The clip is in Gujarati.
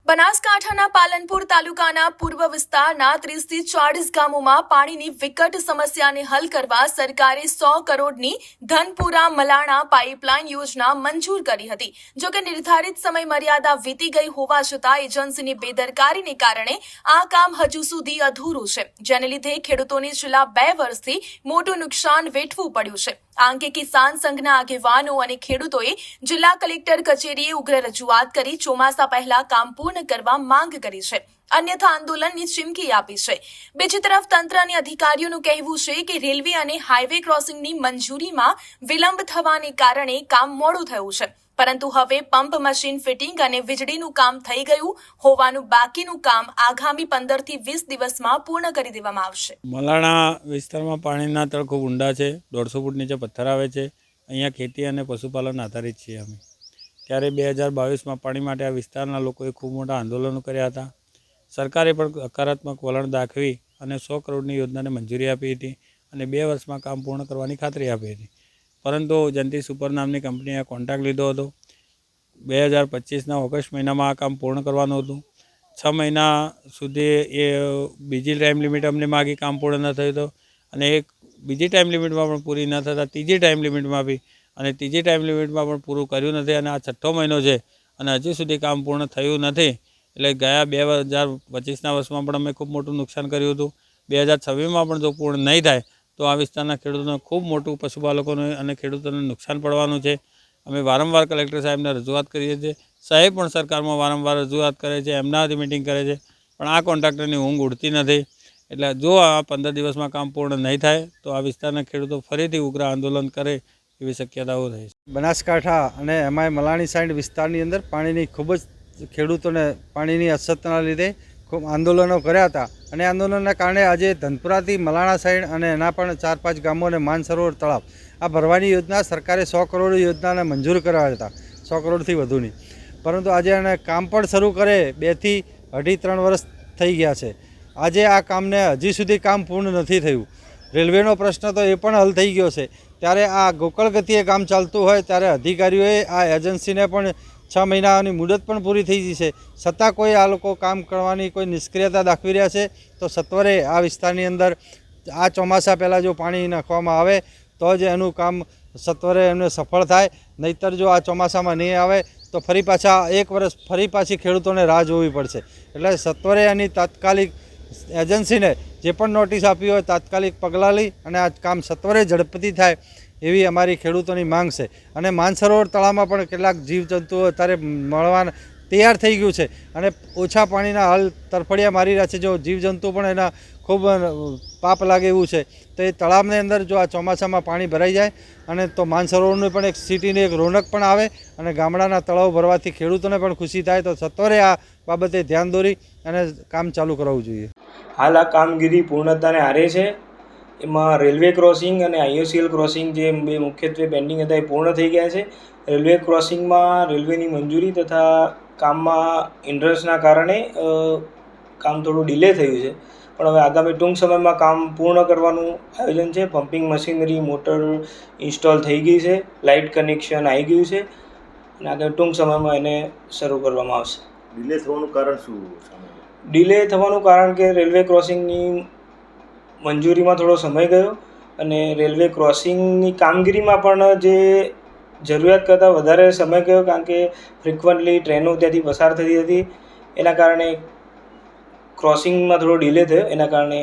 બનાસકાંઠાના પાલનપુર તાલુકાના પૂર્વ વિસ્તારના 30 થી 40 ગામોમાં પાણીની વિકટ સમસ્યાને હલ કરવા સરકારે 100 કરોડની ધનપુરા મલાણા પાઇપલાઇન યોજના મંજૂર કરી હતી। જો કે નિર્ધારિત સમય મર્યાદા વીતી ગઈ હોવા છતાં એજન્સીની બેદરકારીને કારણે આ કામ હજુ સુધી અધૂરું છે, જેને લીધે ખેડૂતોને છેલ્લા 2 વર્ષથી મોટું નુકસાન વેઠવું પડ્યું છે। આ અંગે કિસાન સંઘના આગેવાનો અને ખેડૂતોએ જિલ્લા કલેક્ટર કચેરીએ ઉગ્ર રજૂઆત કરી ચોમાસા પહેલા કામ પૂર્ણ કરવા માંગ કરી છે, અન્યથા આંદોલનની ચીમકી આપી છે। બીજી તરફ તંત્ર અને અધિકારીઓનું કહેવું છે કે રેલવે અને હાઈવે ક્રોસિંગની મંજૂરીમાં વિલંબ થવાને કારણે કામ મોડું થયું છે, પરંતુ હવે પંપ મશીન ફિટિંગ અને વીજળીનું કામ થઈ ગયું હોવાનું બાકીનું કામ આગામી 15 થી 20 દિવસમાં પૂર્ણ કરી દેવામાં આવશે। મલાણા વિસ્તારમાં પાણીના તળ ખૂબ ઊંડા છે, 150 ફૂટ નીચે પથ્થર આવે છે। અહીંયા ખેતી અને પશુપાલન આધારિત છીએ અમે। ત્યારે 2022માં પાણી માટે આ વિસ્તારના લોકોએ ખૂબ મોટા આંદોલનો કર્યા હતા। સરકારે પણ હકારાત્મક વલણ દાખવી અને 100 કરોડની યોજનાને મંજૂરી આપી હતી અને 2 વર્ષમાં કામ પૂર્ણ કરવાની ખાતરી આપી હતી, પરંતુ જયંતિ સુપર નામની કંપનીએ કોન્ટ્રાક્ટ લીધો હતો। 2025ના ઓગસ્ટ મહિનામાં આ કામ પૂર્ણ કરવાનું હતું। 6 મહિના સુધી એ બીજી ટાઈમ લિમિટ અમને માગી, કામ પૂર્ણ ન થયું તો, અને એક બીજી ટાઈમ લિમિટમાં પણ પૂરી ન થતાં ત્રીજી ટાઈમ લિમિટમાં આપી અને ત્રીજી ટાઈમ લિમિટમાં પણ પૂરું કર્યું નથી અને આ 6થો મહિનો છે અને હજી સુધી કામ પૂર્ણ થયું નથી। એટલે ગયા 2025ના વર્ષમાં પણ અમે ખૂબ મોટું નુકસાન કર્યું હતું। 2026માં પણ જો પૂર્ણ નહીં થાય તો આ વિસ્તારના ખેડૂતોને ખૂબ મોટું પશુપાલકોને અને ખેડૂતોને નુકસાન પડવાનું છે। અમે વારંવાર કલેક્ટર સાહેબને રજૂઆત કરીએ છીએ, સાહેબ પણ સરકારમાં વારંવાર રજૂઆત કરે છે, એમનાથી મિટિંગ કરે છે, પણ આ કોન્ટ્રાક્ટરની ઊંઘ ઉડતી નથી। એટલે જો આ 15 દિવસમાં કામ પૂર્ણ નહીં થાય તો આ વિસ્તારના ખેડૂતો ફરીથી ઉગ્ર આંદોલન કરે એવી શક્યતાઓ રહે છે। બનાસકાંઠા અને એમાંય મલાણી સાઈડ વિસ્તારની અંદર પાણીની ખૂબ જ ખેડૂતોને પાણીની અછતના લીધે ખૂબ આંદોલનો કર્યા હતા અને આંદોલનના કારણે આજે ધનપુરાથી મલાણા સાઈડ અને એના પણ 4-5 ગામો અને માનસરોવર તળાવ આ ભરવાની યોજના સરકારે 100 કરોડ યોજનાને મંજૂર કરાવ્યા હતા, 100 કરોડથી વધુની, પરંતુ આજે એને કામ પણ શરૂ કરે 2 થી 2.5-3 વર્ષ થઈ ગયા છે। આજે આ કામને હજી સુધી કામ પૂર્ણ નથી થયું। રેલવેનો પ્રશ્ન તો એ પણ હલ થઈ ગયો છે, ત્યારે આ ગોકળ ગતિએ કામ ચાલતું હોય ત્યારે અધિકારીઓએ આ એજન્સીને પણ 6 મહિનાની મુદત પણ પૂરી થઈ ગઈ છે, છતાં કોઈ આ લોકો કામ કરવાની કોઈ નિષ્ક્રિયતા દાખવી રહ્યા છે। તો સત્વરે આ વિસ્તારની અંદર આ ચોમાસા પહેલાં જો પાણી નાખવામાં આવે તો જ એનું કામ સત્વરે એમને સફળ થાય, નહીંતર જો આ ચોમાસામાં નહીં આવે તો ફરી પાછા 1 વર્ષ ફરી પાછી ખેડૂતોને રાહ જોવી પડશે। એટલે સત્વરે એની તાત્કાલિક એજન્સીને જે પણ નોટિસ આપી હોય તાત્કાલિક પગલાં લઈ અને આ કામ સત્વરે ઝડપથી થાય એવી અમારી ખેડૂતોની માંગ છે। અને માનસરોવર તળાવમાં પણ કેટલાક જીવજંતુઓ અત્યારે મળવાના તૈયાર થઈ ગયું છે અને ઓછા પાણીના હાલ તરફડિયા મારી રહ્યા છે। જો જીવજંતુ પણ એના ખૂબ પાપ લાગે એવું છે, તો એ તળાવની અંદર જો આ ચોમાસામાં પાણી ભરાઈ જાય અને તો માનસરોવરની પણ એક સિટીની એક રોનક પણ આવે અને ગામડાના તળાવ ભરવાથી ખેડૂતોને પણ ખુશી થાય। તો સત્વરે આ બાબતે ધ્યાન દોરી અને કામ ચાલુ કરાવવું જોઈએ। હાલ આ કામગીરી પૂર્ણતાને આરે છે। એમાં રેલવે ક્રોસિંગ અને IOCL ક્રોસિંગ જે બે મુખ્યત્વે પેન્ડિંગ હતા એ પૂર્ણ થઈ ગયા છે। રેલવે ક્રોસિંગમાં રેલવેની મંજૂરી તથા કામમાં ઇન્ટરેસ્ટના કારણે કામ થોડું ડિલે થયું છે, પણ હવે આગામી ટૂંક સમયમાં કામ પૂર્ણ કરવાનું આયોજન છે। પમ્પિંગ મશીનરી મોટર ઇન્સ્ટોલ થઈ ગઈ છે, લાઇટ કનેક્શન આવી ગયું છે અને આગામી ટૂંક સમયમાં એને શરૂ કરવામાં આવશે। ડિલે થવાનું કારણ શું? ડિલે થવાનું કારણ કે રેલવે ક્રોસિંગની મંજૂરીમાં થોડો સમય ગયો અને રેલવે ક્રોસિંગની કામગીરીમાં પણ જે જરૂરિયાત કરતાં વધારે સમય ગયો, કારણ કે ફ્રિકવન્ટલી ટ્રેનો ત્યાંથી પસાર થતી હતી, એના કારણે ક્રોસિંગમાં થોડો ડિલે થયો, એના કારણે